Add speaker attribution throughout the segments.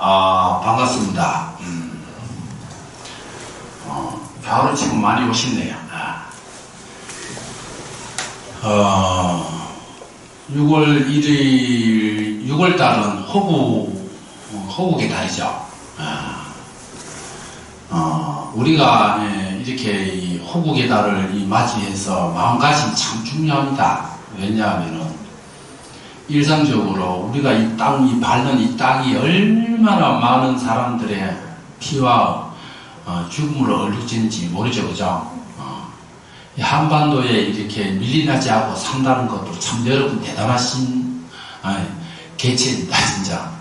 Speaker 1: 반갑습니다. 표를 지금 많이 오시네요. 6월 1일, 6월달은 호국의 달이죠. 우리가 이렇게 이 호국의 달을 맞이해서 마음가짐이 참 중요합니다. 왜냐하면은 일상적으로 우리가 이 밟는 이 땅이 얼마나 많은 사람들의 피와 죽음으로 얼룩진지 모르죠, 그죠? 한반도에 이렇게 밀리나지 않고 산다는 것도 참 여러분 대단하신 개체입니다, 진짜.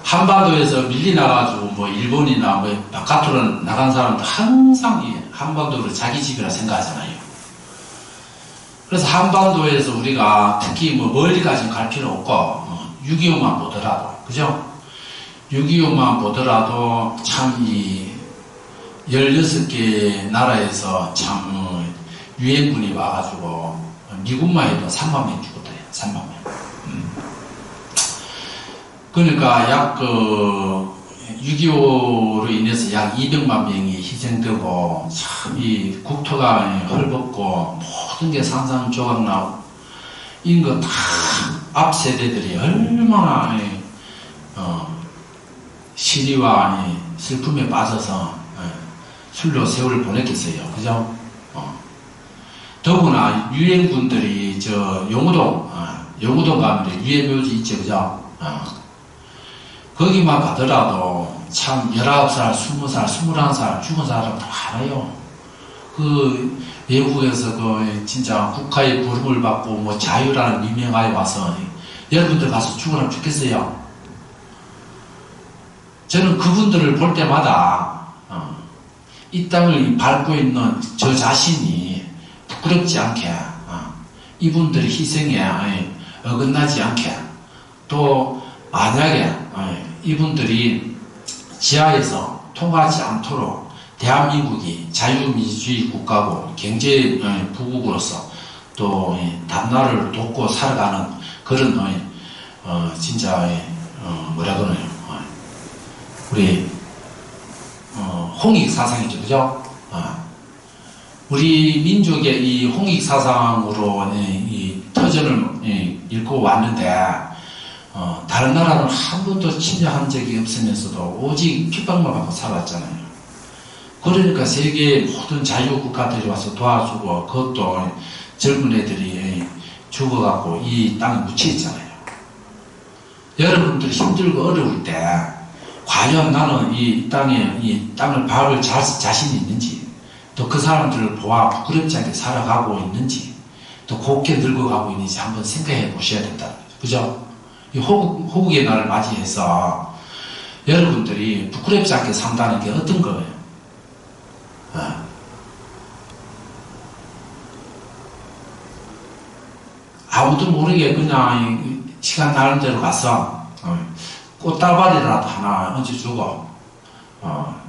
Speaker 1: 한반도에서 밀리나가지고 뭐 일본이나 뭐 바깥으로 나간 사람도 항상 이 한반도를 자기 집이라 생각하잖아요. 그래서 한반도에서 우리가 특히 뭐 멀리까지 갈 필요 없고 6.25만 보더라도, 그죠? 6.25만 보더라도 참 이 16개 나라에서 참 유엔군이 와가지고 미국만 해도 3만 명 죽었대요. 3만 명. 그러니까 약 6.25로 인해서 약 200만 명이 희생되고 참 이 국토가 헐벗고 모든 게 산산조각 나고 이런 거 다 앞 세대들이 얼마나 시리와 슬픔에 빠져서 술로 세월을 보냈겠어요. 그죠? 더구나 유엔군들이 저 영우동 가면 유엔묘지 있죠. 그죠? 거기만 가더라도 참 19살, 20살, 21살 죽은 사람들 많아요. 그 외국에서 그 진짜 국가의 부름을 받고 뭐 자유라는 미명하에 와서 여러분들 가서 죽으라면 좋겠어요. 저는 그분들을 볼 때마다 이 땅을 밟고 있는 저 자신이 부끄럽지 않게 이분들의 희생에 어긋나지 않게 또 만약에 이분들이 지하에서 통과하지 않도록 대한민국이 자유민주주의 국가고 경제 부국으로서 또 단나라를 돕고 살아가는 그런 진짜 뭐라 그러나요? 우리 홍익 사상이죠, 그죠? 우리 민족의 이 홍익 사상으로 이 터전을 읽고 왔는데 다른 나라는 한 번도 침략한 적이 없으면서도 오직 핍박만 받고 살았잖아요. 그러니까 세계의 모든 자유국가들이 와서 도와주고 그것도 젊은 애들이 죽어갖고 이 땅에 묻혀있잖아요. 여러분들이 힘들고 어려울 때 과연 나는 이 땅을 밟을 자신이 있는지, 또 그 사람들을 보아 부끄럽지 않게 살아가고 있는지, 또 곱게 늙어가고 있는지 한번 생각해 보셔야 된다는 거죠. 그죠? 이 호국의 날을 맞이해서 여러분들이 부끄럽지 않게 산다는 게 어떤 거예요? 아무도 모르게 그냥 시간 나는 대로 가서 꽃다발이라도 하나 얹어주고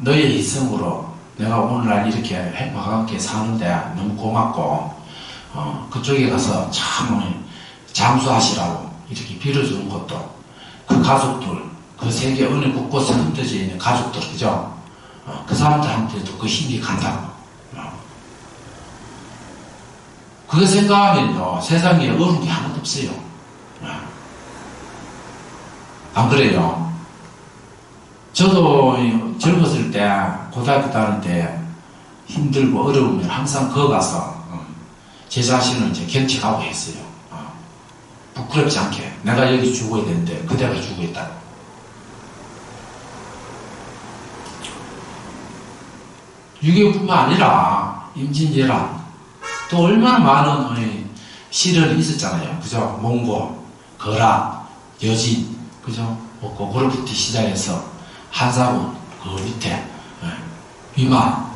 Speaker 1: 너의 희생으로 내가 오늘날 이렇게 행복하게 사는데 너무 고맙고 그쪽에 가서 참 장수하시라고 이렇게 빌어주는 것도 그 가족들, 그 세계 어느 곳곳에 흩어져 있는 가족들, 그죠? 그 사람들한테도 그 힘이 간다고. 그거 생각하면요, 세상에 어려운 게 하나도 없어요. 안 그래요? 저도 젊었을 때, 고등학교 다닐 때 힘들고 어려우면 항상 거기 가서 제 자신을 이제 견책하고 했어요. 부끄럽지 않게. 내가 여기 죽어야 되는데 그대가 죽어 있다고. 유교뿐만 아니라 임진왜란 또 얼마나 많은 시련이 있었잖아요. 그죠? 몽고, 거란, 여진, 그죠? 고구려부터 시작해서 한사군, 그 밑에 위만.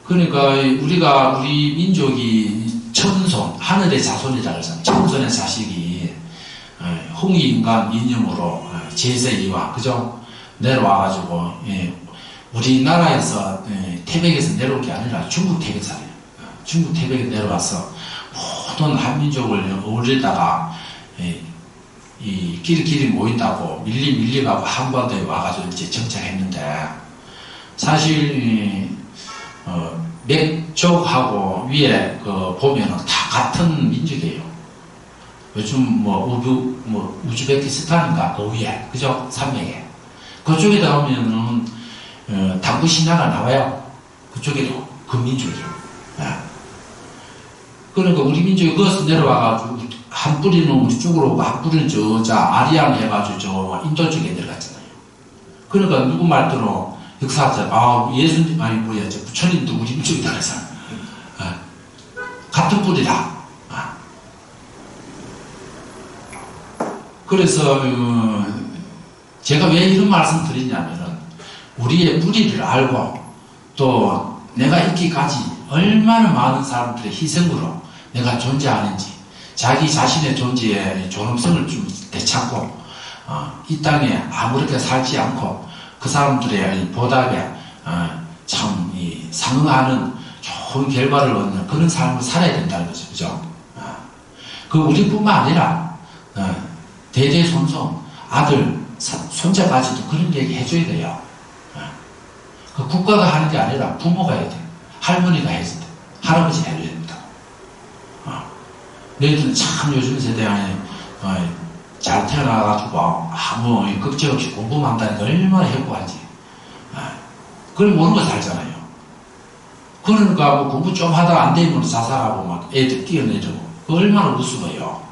Speaker 1: 그러니까 우리 민족이 천손, 하늘의 자손이라고 해서 천손의 자식이 홍익인간 이념으로 제세이와, 그죠? 내려와가지고 우리나라에서 태백에서 내려올 게 아니라 중국 태백산이에요. 중국 태백에 내려와서 모든 한민족을 어울리다가 길이 모인다고 밀리가고 한반도에 와가지고 이제 정착했는데, 사실, 맥쪽하고 위에 보면은 다 같은 민족이에요. 요즘 우즈베키스탄인가 그 위에, 그죠? 산맥에. 그쪽에 가면은, 당구 신화가 나와요. 그쪽에도 그 민족이에요. 그러니까 우리 민족이 거기서 내려와가지고 한 뿌리는 우리 쪽으로 오고 한 뿌리는 아리안 해가지고 인도 쪽에 내려갔잖아요. 그러니까 누구 말대로 역사학자 예수님 부처님도 우리 민족이다 그래서 같은 뿌리다. 그래서 제가 왜 이런 말씀 드리냐면은 우리의 뿌리를 알고 또 내가 있기까지 얼마나 많은 사람들의 희생으로 내가 존재하는지 자기 자신의 존재의 존엄성을 좀 되찾고 이 땅에 아무렇게 살지 않고 그 사람들의 보답에 참 상응하는 좋은 결과를 얻는 그런 삶을 살아야 된다는 거죠. 그죠? 그 우리뿐만 아니라 대대손손 아들 손자까지도 그런 얘기 해줘야 돼요. 그 국가가 하는 게 아니라 부모가 해야 돼. 할머니가 해야 돼. 할아버지가 해야 됩니다. 너희들은 참 요즘 세대 안에 잘 태어나가지고 아무 걱정 없이 공부만 한다는 게 얼마나 행복한지. 그걸 모르고 살잖아요. 그러니까 뭐 공부 좀 하다가 안 되면 자살하고 막 애들 뛰어내리고 얼마나 우스워요.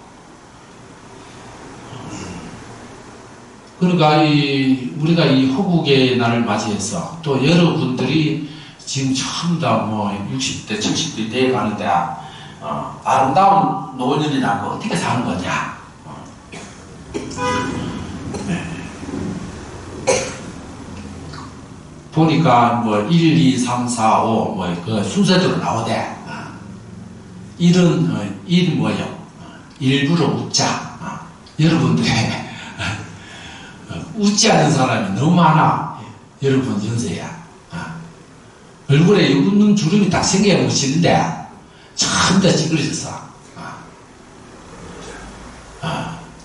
Speaker 1: 그러니까 우리가 이 호국의 날을 맞이해서 또 여러분들이 지금 처음 다 60대, 70대 돼가는데 아름다운 노년이라고 어떻게 사는 거냐. 보니까 1, 2, 3, 4, 5 그 순서대로 나오대. 일은 뭐예요? 일부러 웃자. 여러분들이 웃지 않는 사람이 너무 많아. 여러분 연세야. 얼굴에 웃는 주름이 딱 생겨야 멋있는데 전부 다 찌그러졌어.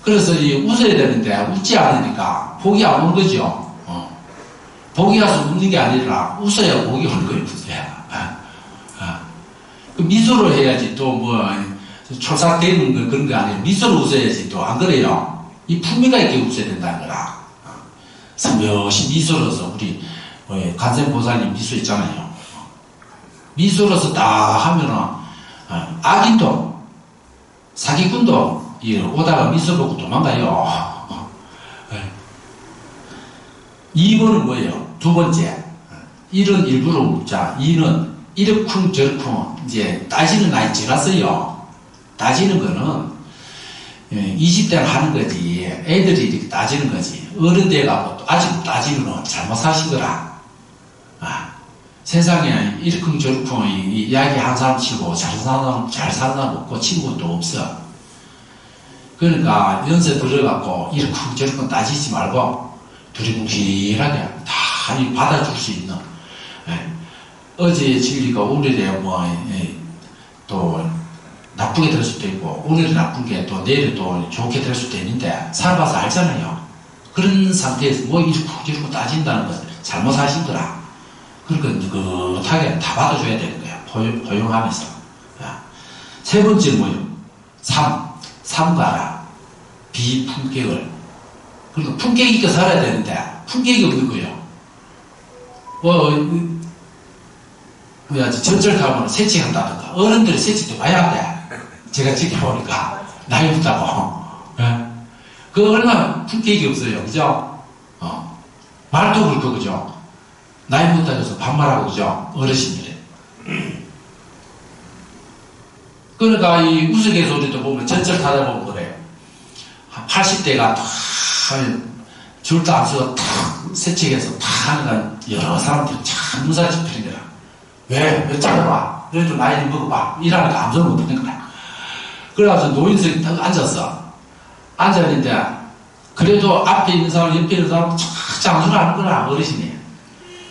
Speaker 1: 그래서 웃어야 되는데 웃지 않으니까 복이 안 온 거죠. 복이 와서 웃는 게 아니라 웃어야 복이 오는 거예요. 미소로 해야지 또 촐싹대는 그런 거 아니에요. 미소로 웃어야지 또 안 그래요. 이 품위가 있게 웃어야 된다는 거라. 성묘시 미소로서 우리 관세음보살님 미소 있잖아요. 미소로서 딱 하면은 악인도 사기꾼도 오다가 미소 보고 도망가요. 2번은 뭐예요? 두 번째, 1은 일부러 웃자. 2는 이러쿵저러쿵 이제 따지는 나이 지났어요. 따지는 거는 20대는 하는 거지. 애들이 이렇게 따지는 거지. 어른 돼가고 아직 따지면 잘못 사신 거라. 세상에 이러쿵저러쿵 이야기 한 사람 치고 잘 사는 사람 없고 친구도 없어. 그러니까 연세 들어갖고 이러쿵저러쿵 따지지 말고 두리뭉실하게 다 받아줄 수 있는. 어제의 진리가 오늘에 또 나쁘게 될 수도 있고 오늘은 나쁜 게 또 내일은 또 좋게 될 수도 있는데 살아봐서 알잖아요. 그런 상태에서 이러쿵저러쿵 따진다는 건 잘못 사신 거라. 그러니까 느긋하게 다 받아줘야 되는 거야. 포용하면서. 세 번째는 뭐예요? 삼가라. 비품격을. 그러니까 품격 있게 살아야 되는데 품격이 없는 거예요. 전철 타면 세치한다든가 어른들이 세치 때 봐야 돼. 제가 지켜보니까 나이 묻다고. 그 얼마나 품격이 없어요. 그죠? 말도 그렇고 그죠? 나이 묻다고 해서 반말하고 그죠? 어르신들이. 그러니까 이 우스갯소리도 보면 전철 타다 보면 그래요. 80대가 줄도 안 서고 탁 세척해서 탁 하니까 여러 사람들이 참 무사히 집히는 거라. 왜 찾아봐. 너희도 나이 먹어봐. 일하니까 감정을 못 듣는 거야. 그래가지고 노인석에 딱 앉았어. 앉았는데 그래도 앞에 있는 사람 옆에 있는 사람 쫙 장수를 하는 거라. 어르신이.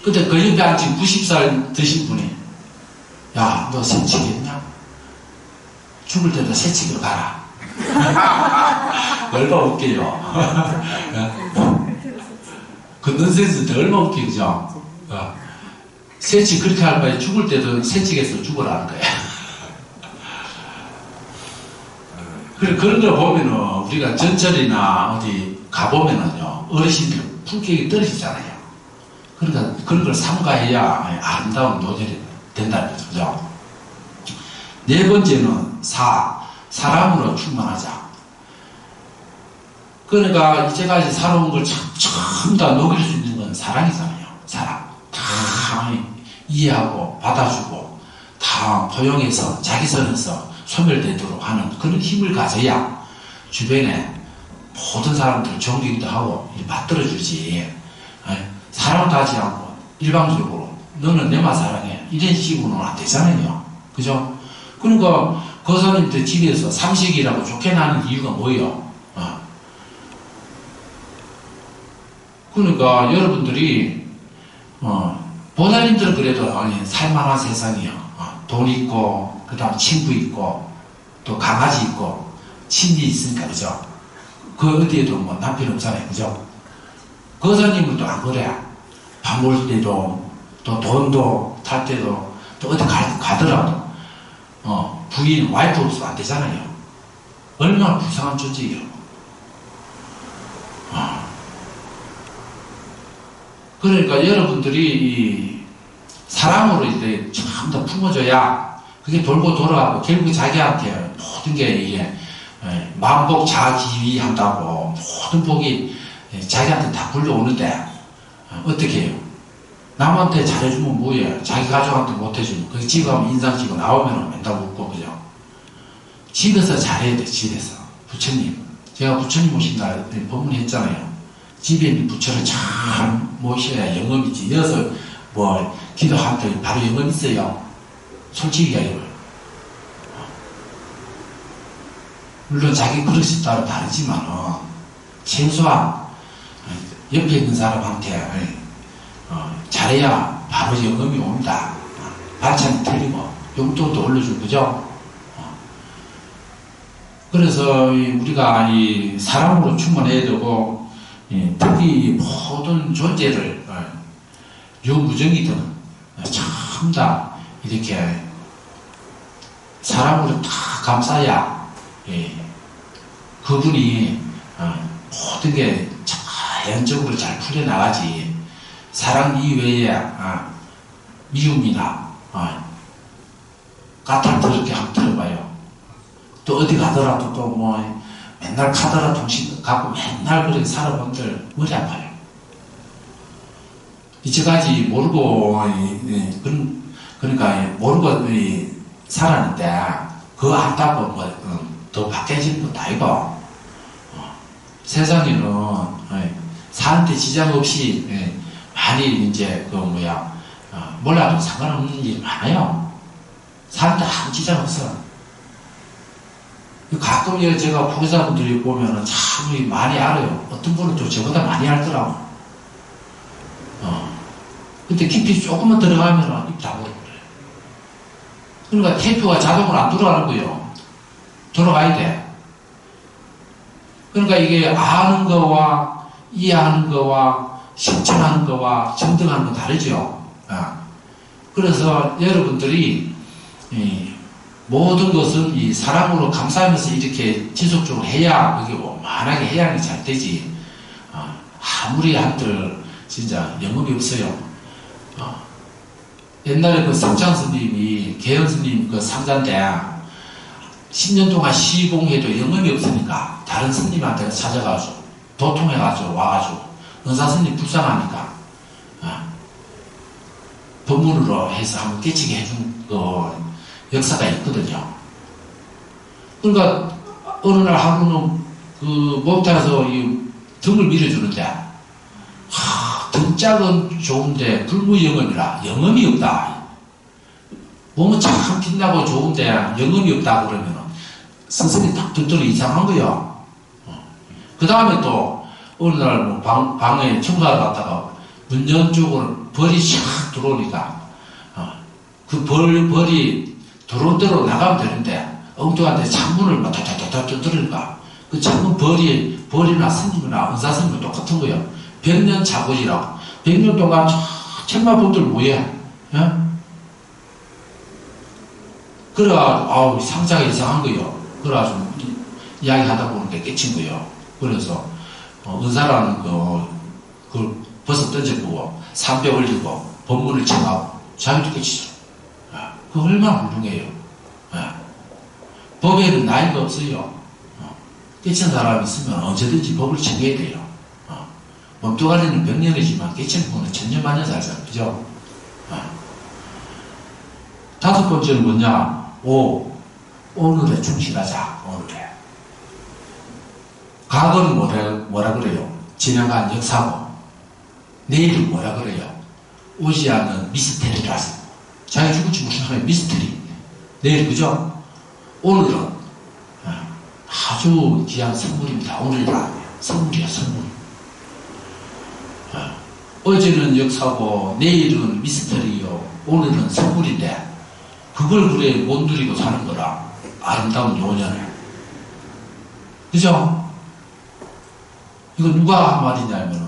Speaker 1: 근데 그 옆에 앉은 90살 드신 분이 야, 너 세치겠냐? 죽을 때도 세치기로 가라. 얼마나 웃겨요. 그 넌센스인데 얼마나 웃겨, 그죠? 세치 그렇게 할 바에 죽을 때도 세치겠어 죽으라는 거야. 그래, 그런 걸 보면은, 우리가 전철이나 어디 가보면은요, 어르신들 품격이 떨어지잖아요. 그러니까 그런 걸 삼가해야 아름다운 노절이 된다는 거죠. 그죠? 네 번째는 사랑으로 충만하자. 그러니까 이제까지 살아온 걸 전부 다 녹일 수 있는 건 사랑이잖아요. 사랑. 다 이해하고 받아주고 다 포용해서 자기 선에서 소멸되도록 하는 그런 힘을 가져야 주변에 모든 사람들을 존경도 하고 받들어주지. 사랑도 하지 않고 일방적으로 너는 내만 사랑해 이런 식으로는 안 되잖아요. 그죠? 그러니까 거사님들 집에서 삼식이라고 좋게 나는 이유가 뭐예요? 그러니까 여러분들이 보살님들은 그래도 살만한 세상이요. 돈 있고 그 다음 친구 있고 또 강아지 있고 친이 있으니까. 그죠? 그 어디에도 뭐 남편 없잖아요. 그죠? 거사님은 또 안 그래. 밥 먹을 때도 또 돈도 탈 때도 또 어디 가더라도 부인 와이프 없으면 안 되잖아요. 얼마나 불쌍한 존재예요. 그러니까 여러분들이 이 사랑으로 이제 전부 다 품어줘야 그게 돌고 돌아가고 결국 자기한테 모든 게 이게 만복 자기위 한다고 모든 복이 자기한테 다 불려오는데 어떻게 해요? 남한테 잘해주면 뭐예요? 자기 가족한테 못해주면 그 집에 가면 인상 쓰고 나오면 맨날 웃고. 그죠? 집에서 잘해야 돼. 집에서 부처님, 제가 부처님 오신 날 법문했잖아요. 집에 있는 부처를 잘 모셔야 영업이지. 여기서 뭐 기도하면 바로 영업 있어요. 솔직히 이야기해요. 물론 자기 그릇에 따라 다르지만 최소한 옆에 있는 사람한테 잘해야 바로 영업이 옵니다. 반찬이 틀리고 용돈도 올려주고. 그죠? 그래서 우리가 이 사랑으로 충만해야 되고 특히 모든 존재를 유무정이든 전부 다 이렇게 사랑으로 다 감싸야 그분이 모든 게 자연적으로 잘 풀려나가지. 사랑 이외에 미움이나 까탈스럽게 한번 들어봐요. 또 어디 가더라도 또 뭐 맨날 카더라 통신 갖고 맨날 그렇게 살아본들 머리 아파요. 이제까지 모르고 그러니까 모르고 살았는데 그거 안다고 뭐 더 바뀌어지는 것도 아니고 세상에는 사는데 지장 없이 많이 이제 몰라도 상관없는 일이 많아요. 사는데 아무 지장 없어. 가끔 제가 보기사분들이 보면은 참 많이 알아요. 어떤 분은 또 저보다 많이 알더라고. 근데 깊이 조금만 들어가면 입 다물어버려요. 그러니까 테이프가 자동으로 안 돌아가는 거예요. 돌아가야 돼. 그러니까 이게 아는 거와 이해하는 거와 실천하는 거와 정등하는 건 다르죠. 그래서 여러분들이 모든 것은 이 사랑으로 감사하면서 이렇게 지속적으로 해야 그게 원만하게 해야 잘 되지. 아무리 한들 진짜 영업이 없어요. 옛날에 그 성창 스님이 개연 스님 그 상자인데 10년 동안 시공해도 영업이 없으니까 다른 스님한테 찾아가지고 도통해가지고 와가지고 은사 스님 불쌍하니까 법문으로 해서 한번 깨치게 해준 그 역사가 있거든요. 그러니까 어느 날 하루는 그 목타에서 이 등을 밀어주는데 등 짝은 좋은데 불무영음이라 영음이 없다. 몸은 참 빛나고 좋은데 영음이 없다 그러면은 스승이 딱 듣더니 이상한 거야. 그 다음에 또 어느 날 뭐 방에 청소하러 갔다가 문연 쪽으로 벌이 샥 들어오니까 그 벌이 들어온 대로 나가면 되는데 엉뚱한데 창문을 막 다다다다 두드리니까 그 창문 벌이나 스님이나 은사스님은 똑같은 거예요. 100년 자고지라고. 100년 동안 천만 법들 뭐해? 예? 그래가 상자가 이상한 거예요. 그래가지고 이야기하다 보니까 깨친 거예요. 그래서 은사라는 그걸 벗어 던져보고 삼배 올리고 법문을 청하고 자기도 깨치죠. 그거 얼마나 훌륭해요. 법에는 나이가 없어요. 깨친 사람이 있으면 언제든지 법을 청해야 돼요. 몸뚱아리는 100년이지만 깨친 분은 천년만년 살잖아요. 그죠? 다섯 번째는 뭐냐? 오늘에 충실하자. 오늘에. 과거는 뭐라 그래요? 지나간 역사고, 내일은 뭐라 그래요? 오지 않는 미스테리라서. 자기 죽을지 모르는 미스테리. 내일, 그죠? 오늘은 아주 귀한 선물입니다. 오늘이라. 선물이야, 선물. 어제는 역사고, 내일은 미스테리요, 오늘은 선물인데, 그걸 그래 못 누리고 사는 거라. 아름다운 노년을. 그죠? 이거 누가 한 말이냐면은,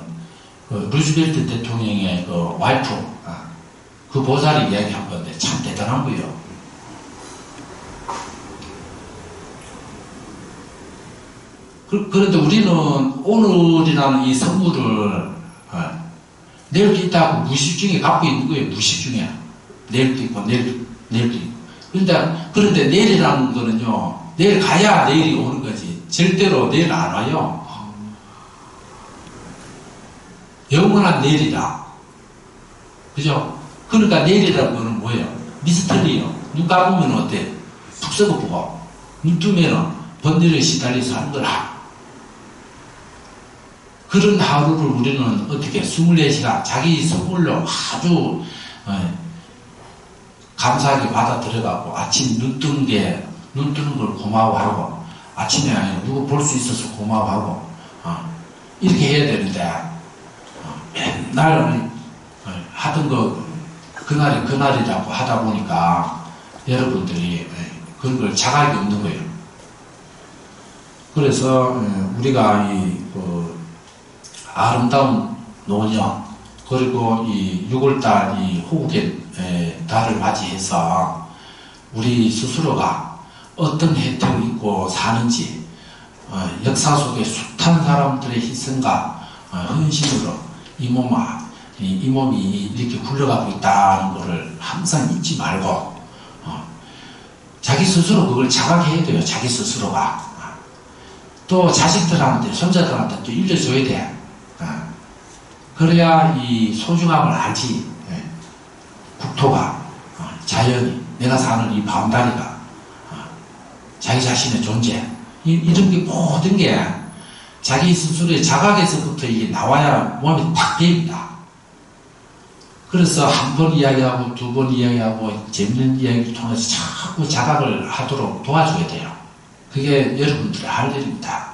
Speaker 1: 루즈벨트 대통령의 그 와이프, 그 보살이 이야기한 건데 참 대단한 거예요. 그런데 우리는 오늘이라는 이 선물을 내일도 있다고 무의식 중에 갖고 있는 거예요. 무의식 중에. 내일도 있고 내일도 있고. 그런데 내일이라는 거는요, 내일 가야 내일이 오는 거지. 절대로 내일 안 와요. 영원한 내일이다. 그죠? 그러니까 내일이라는 거는 뭐예요? 미스터리요. 눈 감으면 어때? 푹 썩어 보고. 눈 뜨면은 번뇌에 시달려서 하는 거라. 그런 하루를 우리는 어떻게 24시간 자기 선물로 아주 감사하게 받아 들어가고, 아침 눈 뜨는 걸 고마워하고, 아침에 누구 볼 수 있어서 고마워하고, 이렇게 해야 되는데, 맨날 하던 그날이라고 하다 보니까 여러분들이 그런 걸 자각이 없는 거예요. 그래서 우리가 아름다운 노년, 그리고 이 6월달 이 호국의 달을 맞이해서 우리 스스로가 어떤 혜택을 입고 사는지, 역사 속에 숱한 사람들의 희생과 헌신으로 이 몸이 이렇게 굴러가고 있다는 것을 항상 잊지 말고, 자기 스스로 그걸 자각해야 돼요. 자기 스스로가. 또 자식들한테, 손자들한테 또 일러줘야 돼. 그래야 이 소중함을 알지. 국토가, 자연이, 내가 사는 이 바운다리가, 자기 자신의 존재, 이런 게 모든 게 자기 스스로의 자각에서부터 이게 나와야 몸이 탁 배입니다. 그래서 한 번 이야기하고 두 번 이야기하고 재밌는 이야기를 통해서 자꾸 자각을 하도록 도와줘야 돼요. 그게 여러분들이 할 일입니다.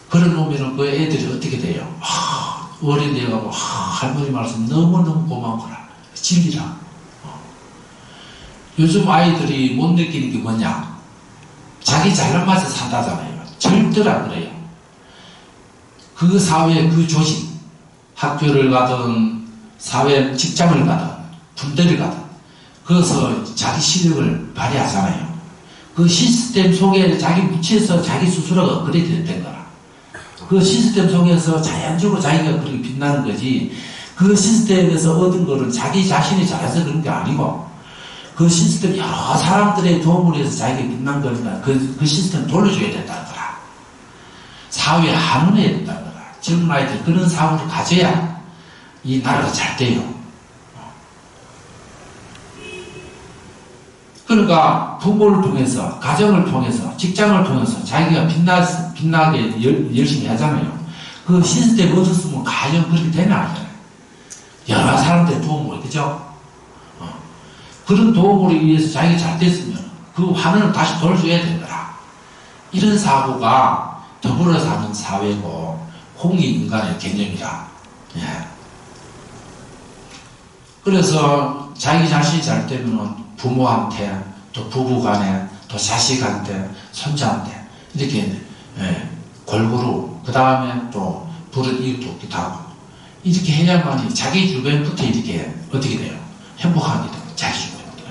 Speaker 1: 그런 놈이는 그 애들이 어떻게 돼요? 어린 애가 할머니 말씀 너무너무 고마워라. 진리라. 요즘 아이들이 못 느끼는 게 뭐냐? 자기 잘난 맛에 산다잖아요. 절대로 안 그래요. 그 사회, 그 조직, 학교를 가든, 사회, 직장을 가든, 군대를 가든, 거기서 자기 실력을 발휘하잖아요. 그 시스템 속에 자기 묻혀서 자기 스스로가 업그레이드 된 거라. 그 시스템 속에서 자연적으로 자기가 그렇게 빛나는 거지, 그 시스템에서 얻은 거는 자기 자신이 잘해서 그런 게 아니고, 그 시스템 여러 사람들의 도움을 해서 자기가 빛난 거니까 그 시스템 돌려줘야 된다는 거라. 사회에 한원해야 된다는 거라. 젊은 아이들 그런 사고를 가져야 이 나라가 잘 돼요. 그러니까 부모를 통해서, 가정을 통해서, 직장을 통해서 자기가 빛나게 열심히 하잖아요. 그 시스템 얻었으면 과연 그렇게 되나 하잖아요. 여러 사람들의 도움을, 그죠? 그런 도움으로 인해서 자기가 잘 됐으면 그 환원을 다시 돌려줘야 되더라. 이런 사고가 더불어 사는 사회고 홍익인간의 개념이다. 예. 그래서 자기 자신이 잘 되면 부모한테, 또 부부간에, 또 자식한테, 손자한테 이렇게 골고루, 그 다음에 또 부른 이웃도 없기도 하고, 이렇게 해야만이 자기 주변부터 이렇게 어떻게 돼요? 행복하게 돼요. 자기 주변부터,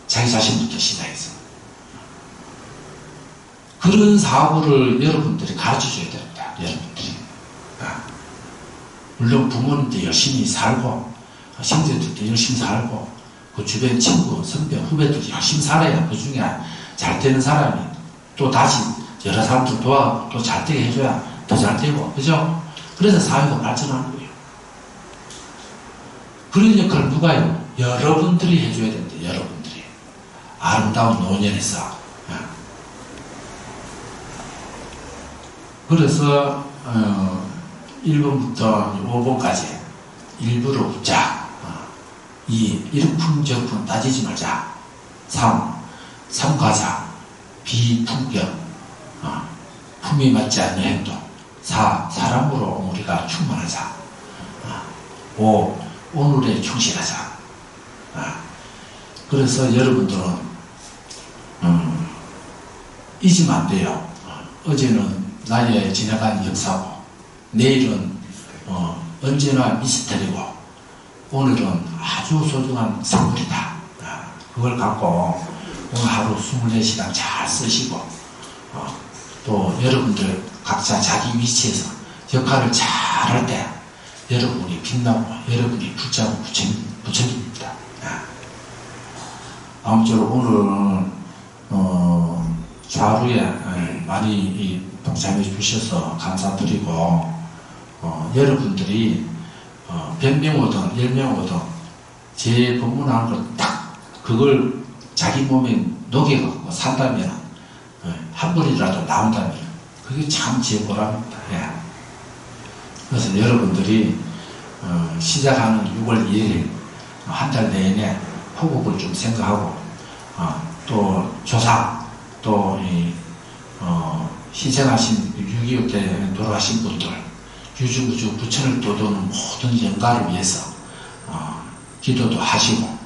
Speaker 1: 자기 자신부터 시작해서. 그런 사고를 여러분들이 가르쳐 줘야 됩니다. 여러분들이. 물론 부모님도 열심히 살고, 형제들도 열심히 살고, 그 주변 친구, 선배, 후배들도 열심히 살아야 그 중에 잘 되는 사람이 또 다시 여러 사람들 도와가고 또 잘 되게 해줘야 더 잘 되고, 그죠? 그래서 사회가 발전하는 거예요. 그런 역할을 누가 해요? 여러분들이 해줘야 됩니다. 여러분들이. 아름다운 노년에서. 그래서 1번부터 5번까지 일부러 웃자. 2. 이러쿵저러쿵 따지지 말자. 3. 삼가자. 비품격. 품이 맞지 않는 행동. 4. 사랑으로 우리가 충만하자. 5. 오늘에 충실하자. 그래서 여러분들은 잊으면 안 돼요. 어제는 나의 지나간 역사고, 내일은 언제나 미스터리고, 오늘은 아주 소중한 선물이다. 그걸 갖고 오늘 하루 24시간 잘 쓰시고, 또 여러분들 각자 자기 위치에서 역할을 잘 할 때 여러분이 빛나고 여러분이 붙잡고 부처집니다. 아무쪼록 오늘 좌루에 많이 동참해 주셔서 감사드리고, 여러분들이 100명 오든 10명 오든 제 법문하는 걸 딱 그걸 자기 몸에 녹여갖고 산다면, 한 번이라도 나온다면 그게 참 제 보람입니다. 그래서 여러분들이 시작하는 6월 2일 한 달 내내 호국을 좀 생각하고, 또 조상, 또 희생하신 6.25 때 돌아가신 분들, 유주무주 부처를 도도는 모든 영가를 위해서 기도도 하시고,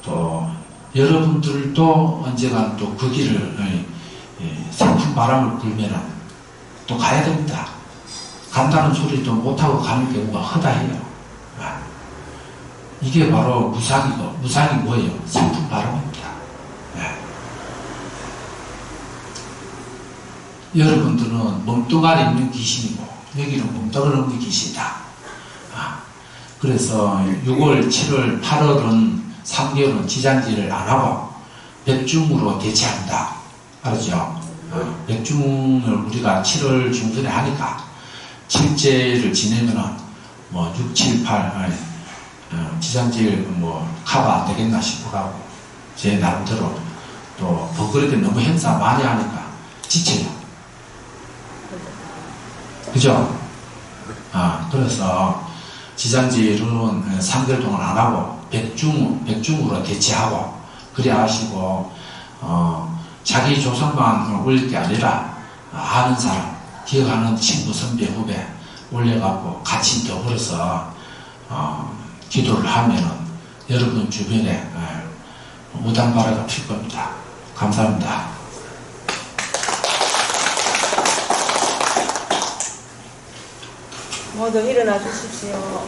Speaker 1: 또 여러분들도 언젠가 또 그 길을 슬픈 바람을 불면은 또 가야 됩니다. 간다는 소리도 못하고 가는 경우가 허다해요. 이게 바로 무상이고, 무상이 뭐예요? 슬픈 바람입니다. 여러분들은 몸뚱아리 있는 귀신이고, 여기는 몸뚱아리 없는 귀신이다. 그래서 6월, 7월, 8월은 3개월은 지장지를 안 하고 백중으로 대체한다. 알았죠? 백중을 우리가 7월 중순에 하니까 7제를 지내면은 6, 7, 8 지장질 커버 안 되겠나 싶어가고, 제 나름대로 또 그렇게 너무 행사 많이 하니까 지쳐요. 그죠? 그래서 지장질은 3개월 동안 안 하고 백중으로 대체하고, 그래 하시고, 자기 조상만 올릴 게 아니라 아는 사람, 기억하는 친구, 선배, 후배 올려갖고 같이 더불어서 기도를 하면은 여러분 주변에 무당바라가 필 겁니다. 감사합니다.
Speaker 2: 모두 일어나 주십시오.